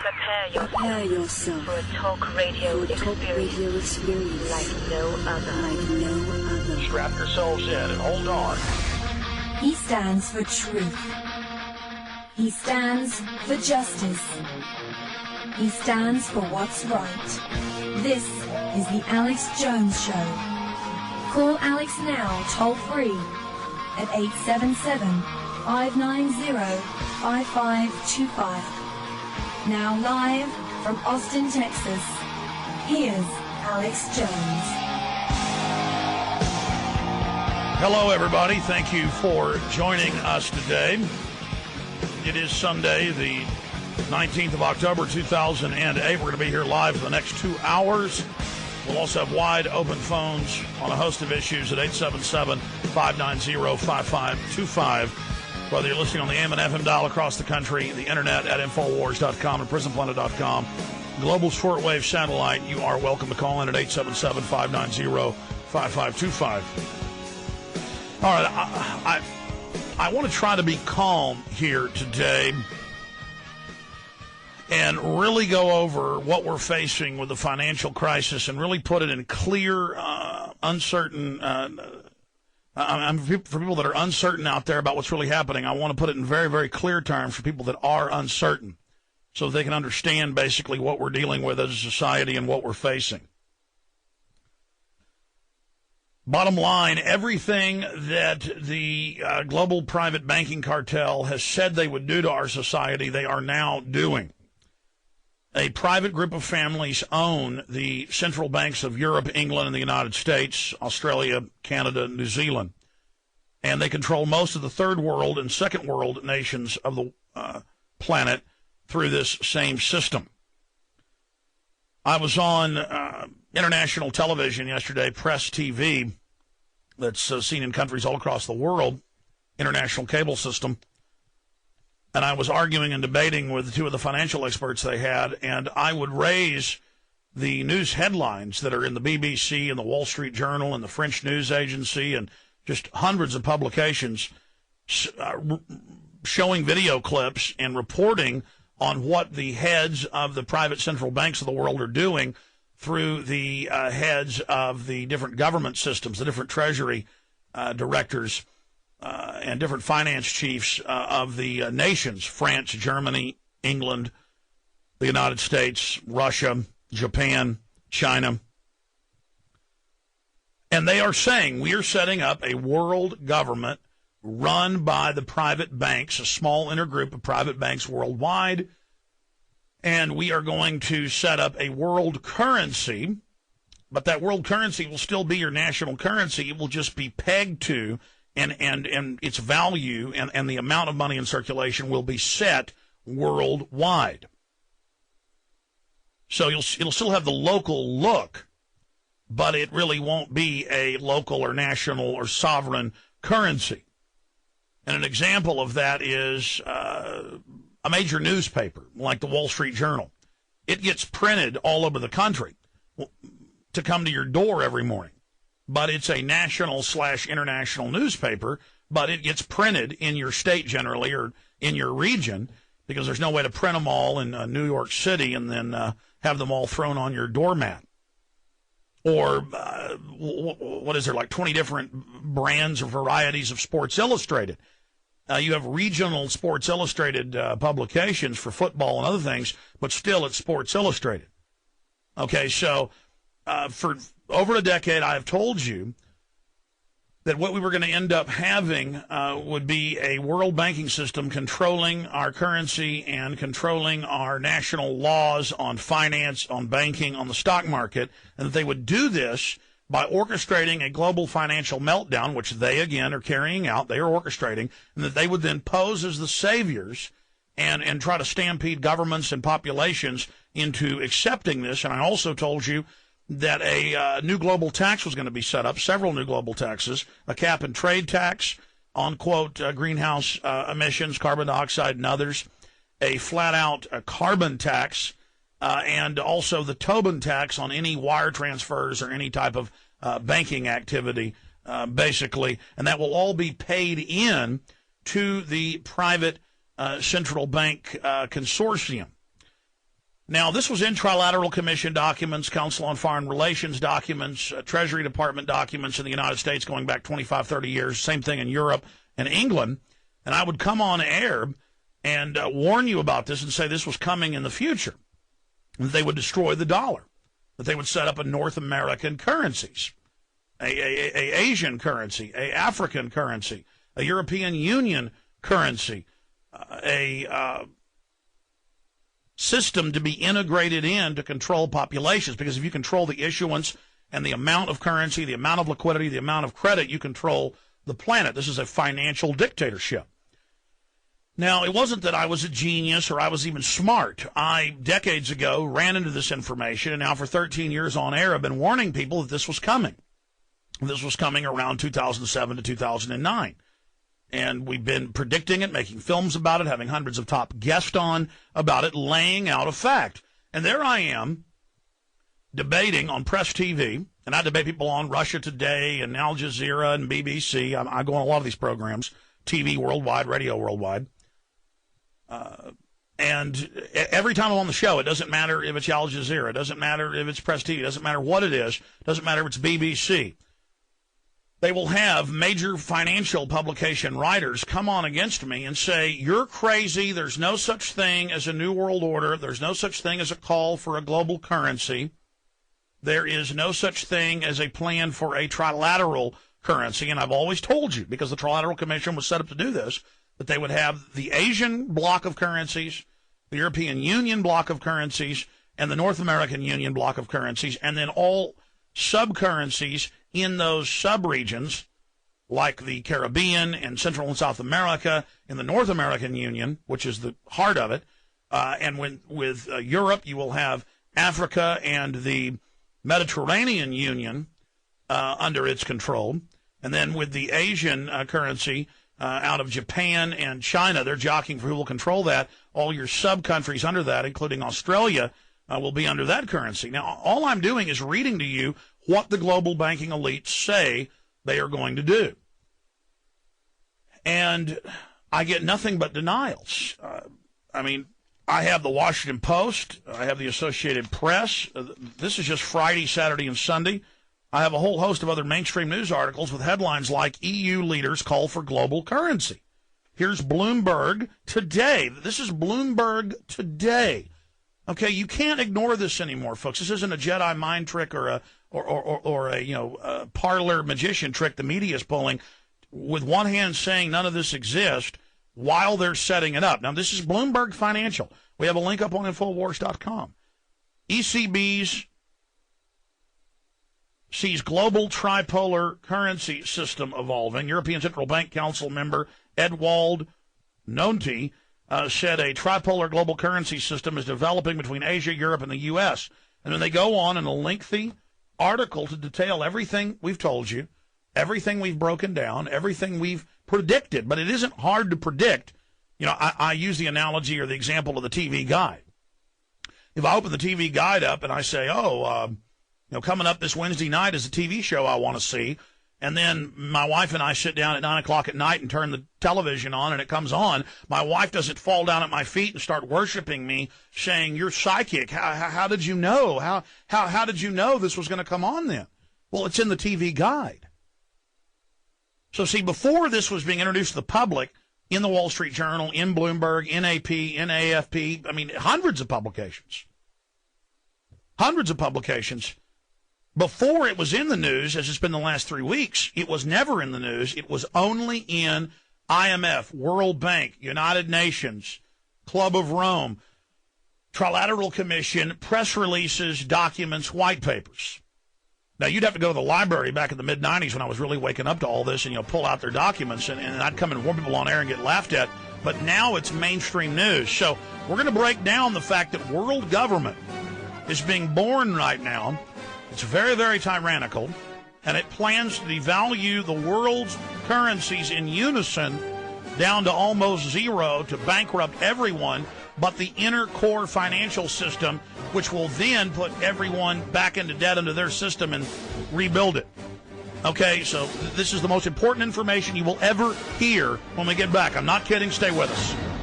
Prepare yourself for a talk radio experience like no other. Strap yourselves in and hold on. He stands for truth. He stands for justice. He stands for what's right. This is the Alex Jones Show. Call Alex now, toll free, at 877-590-5525. Now live from Austin, Texas, here's Alex Jones. Hello, everybody. Thank you for joining us today. It is Sunday, the 19th of October, 2008. We're going to be here live for the next 2 hours. We'll also have wide open phones on a host of issues at 877-590-5525. Whether you're listening on the AM and FM dial across the country, the internet at INFOWARS.com and PrisonPlanet.com, global shortwave satellite, you are welcome to call in at 877-590-5525. All right, I want to try to be calm here today and really go over what we're facing with the financial crisis and really put it in clear, uncertain for people that are uncertain out there about what's really happening. I want to put it in very, very clear terms for people that are uncertain so they can understand basically what we're dealing with as a society and what we're facing. Bottom line, everything that the global private banking cartel has said they would do to our society, they are now doing. A private group of families own the central banks of Europe, England, and the United States, Australia, Canada, New Zealand. And they control most of the third world and second world nations of the planet through this same system. I was on international television yesterday, Press TV, that's seen in countries all across the world, international cable system. And I was arguing and debating with two of the financial experts they had, and I would raise the news headlines that are in the BBC and the Wall Street Journal and the French News Agency and just hundreds of publications showing video clips and reporting on what the heads of the private central banks of the world are doing through the heads of the different government systems, the different treasury directors, and different finance chiefs of the nations, France, Germany, England, the United States, Russia, Japan, China. And they are saying we are setting up a world government run by the private banks, a small intergroup of private banks worldwide, and we are going to set up a world currency, but that world currency will still be your national currency. It will just be pegged to and its value and the amount of money in circulation will be set worldwide. So it'll still have the local look, but it really won't be a local or national or sovereign currency. And an example of that is a major newspaper like the Wall Street Journal. It gets printed all over the country to come to your door every morning. But it's a national/international newspaper, but it gets printed in your state generally or in your region because there's no way to print them all in New York City and then have them all thrown on your doormat. Or what is there, like 20 different brands or varieties of Sports Illustrated. You have regional Sports Illustrated publications for football and other things, but still it's Sports Illustrated. Okay, so for over a decade, I have told you that what we were going to end up having would be a world banking system controlling our currency and controlling our national laws on finance, on banking, on the stock market, and that they would do this by orchestrating a global financial meltdown, which they, again, are carrying out. They are orchestrating, and that they would then pose as the saviors and try to stampede governments and populations into accepting this. And I also told you that a new global tax was going to be set up, several new global taxes, a cap and trade tax on, quote, greenhouse emissions, carbon dioxide and others, a flat-out carbon tax, and also the Tobin tax on any wire transfers or any type of banking activity, basically. And that will all be paid in to the private central bank consortium. Now, this was in Trilateral Commission documents, Council on Foreign Relations documents, Treasury Department documents in the United States going back 25, 30 years, same thing in Europe and England. And I would come on air and warn you about this and say this was coming in the future. That they would destroy the dollar, that they would set up a North American currencies, a Asian currency, a African currency, a European Union currency, a system to be integrated in to control populations, because if you control the issuance and the amount of currency, the amount of liquidity, the amount of credit, you control the planet. This is a financial dictatorship. Now, it wasn't that I was a genius or I was even smart. I, decades ago, ran into this information, and now for 13 years on air, I've been warning people that this was coming. This was coming around 2007 to 2009. And we've been predicting it, making films about it, having hundreds of top guests on about it, laying out a fact. And there I am, debating on Press TV, and I debate people on Russia Today and Al Jazeera and BBC. I go on a lot of these programs, TV worldwide, radio worldwide. And every time I'm on the show, it doesn't matter if it's Al Jazeera, it doesn't matter if it's Press TV, it doesn't matter what it is, it doesn't matter if it's BBC. They will have major financial publication writers come on against me and say, you're crazy, there's no such thing as a new world order, there's no such thing as a call for a global currency, there is no such thing as a plan for a trilateral currency. And I've always told you, because the Trilateral Commission was set up to do this, that they would have the Asian block of currencies, the European Union block of currencies, and the North American Union block of currencies, and then all sub-currencies in those sub-regions, like the Caribbean and Central and South America, in the North American Union, which is the heart of it, and with Europe, you will have Africa and the Mediterranean Union under its control, and then with the Asian currency out of Japan and China, they're jockeying for who will control that. All your sub-countries under that, including Australia, will be under that currency. Now, all I'm doing is reading to you what the global banking elites say they are going to do. And I get nothing but denials. I have the Washington Post. I have the Associated Press. This is just Friday, Saturday, and Sunday. I have a whole host of other mainstream news articles with headlines like EU leaders call for global currency. Here's Bloomberg today. This is Bloomberg today. Okay, you can't ignore this anymore, folks. This isn't a Jedi mind trick or a parlor magician trick the media is pulling with one hand saying none of this exists while they're setting it up. Now, this is Bloomberg Financial. We have a link up on INFOWARS.com. ECB's sees global tripolar currency system evolving. European Central Bank Council member Edwald Nonti said a tripolar global currency system is developing between Asia, Europe, and the U.S. And then they go on in a lengthy article to detail everything we've told you, everything we've broken down, everything we've predicted. But it isn't hard to predict. You know, I use the analogy or the example of the TV guide. If I open the TV guide up and I say, coming up this Wednesday night is a TV show I want to see, and then my wife and I sit down at 9 o'clock at night and turn the television on, and it comes on, my wife doesn't fall down at my feet and start worshiping me, saying, "You're psychic. How did you know? How did you know this was going to come on then?" Well, it's in the TV guide. So, see, before this was being introduced to the public, in the Wall Street Journal, in Bloomberg, in AP, in AFP, hundreds of publications. Before it was in the news, as it's been the last 3 weeks, it was never in the news. It was only in IMF, World Bank, United Nations, Club of Rome, Trilateral Commission, press releases, documents, white papers. Now, you'd have to go to the library back in the mid-'90s when I was really waking up to all this and, pull out their documents, and I'd come and warn people on air and get laughed at. But now it's mainstream news. So we're going to break down the fact that world government is being born right now. It's very, very tyrannical, and it plans to devalue the world's currencies in unison down to almost zero to bankrupt everyone but the inner core financial system, which will then put everyone back into debt under their system and rebuild it. Okay, so this is the most important information you will ever hear when we get back. I'm not kidding. Stay with us.